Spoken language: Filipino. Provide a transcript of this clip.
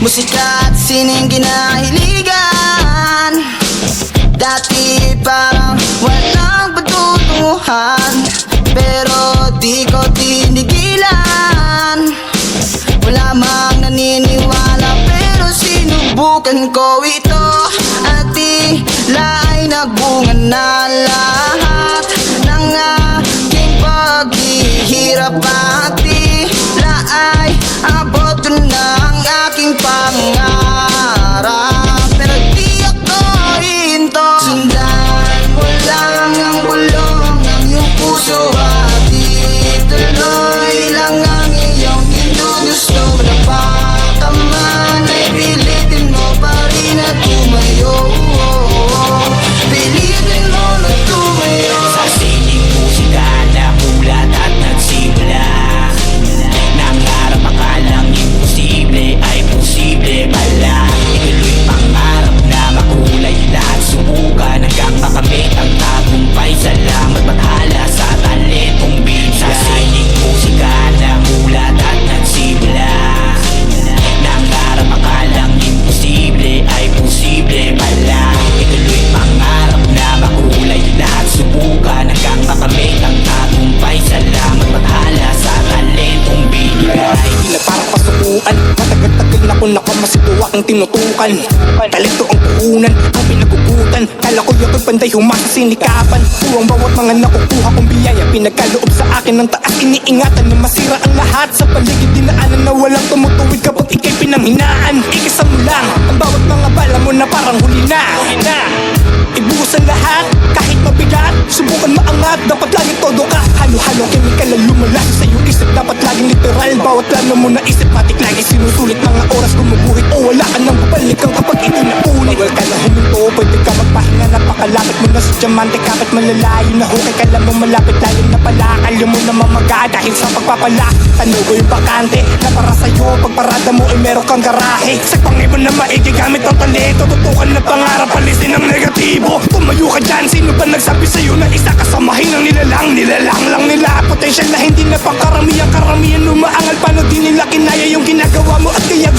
musika at sining kinahiligan. Dati parang walang patutunguhan, pero di ko tinigilan. Wala mang naniniwala, pero sinubukan ko ito. At tila ay nagbunga na lahat ng aking paghihirap. At tila ay abot ko na ang aking pangarap, pero di ako hinto. Sundan mo lang ang bulong ng iyong puso at ituloy lang ang iyong ginugusto. Baka man ay pilitin mo pa rin na tumayo. Pilitin mo na tumayo. Sa sining musika na mulat at nagsimula, nangarap akalang imposible ay posible pala. Ituloy pangarap na makulay lahat subukan hanggang makamit ang tagumpay. Salamat maghala sa talentong binigay. Sa sining musika na mulat at nagsimula, nangarap akalang imposible ay posible pala. Ituloy pangarap na makulay lahat subukan hanggang makamit ang tagumpay. Salamat maghala sa talentong binigay. Di na parang pasukuan, matagal-tagal na ko nakamasagawa ang tinutukan. Talento ang puhunan, ang pinagugutan. Kala ko yako'y panday humasa sinikapan. Puwang bawat mga nakukuha kong biyaya, pinagkaloob sa akin ng taas. Iniingatan na masira ang lahat sa paligid. Dinaanan na walang tumutuwid kapag ika'y pinanghinaan. Ikisa mo lang ang bawat mga bala mo na parang huli na. Ibuhos ang lahat, kahit mabigat. Subukan maangat, dapat laging todo ka. Halo-halong kemikal na lumalas sa iyong isip. Dapat laging literal, bawat plano mo na isip. Matik lagi sinusulit, mga oras gumuguhit. O wala ka nang babalikan kapag ito napulit. Bawal ka na huminto, pwede ka magpahinga. Napakalapit mo na sa diamante, kapit malalayo na hukay. Kala mo malapit, lalim na pala. Kala mo na mamaga dahil sa pagpapala. Tanugo yung bakante na para sa'yo. Pagparada mo ay meron kang garahe. Sa pangibon na maigi gamit ang talento. Tutukan na pangarap, palisin ang negatibo. Tumayo ka dyan, sino ba nagsabi sa'yo na isa ka sa mahinang nilalang? Nilalang lang nila, potensyal na hindi na pangkaramihan. Karamihan umaangal, paano di nila kinaya yung ginagawa mo? At kaya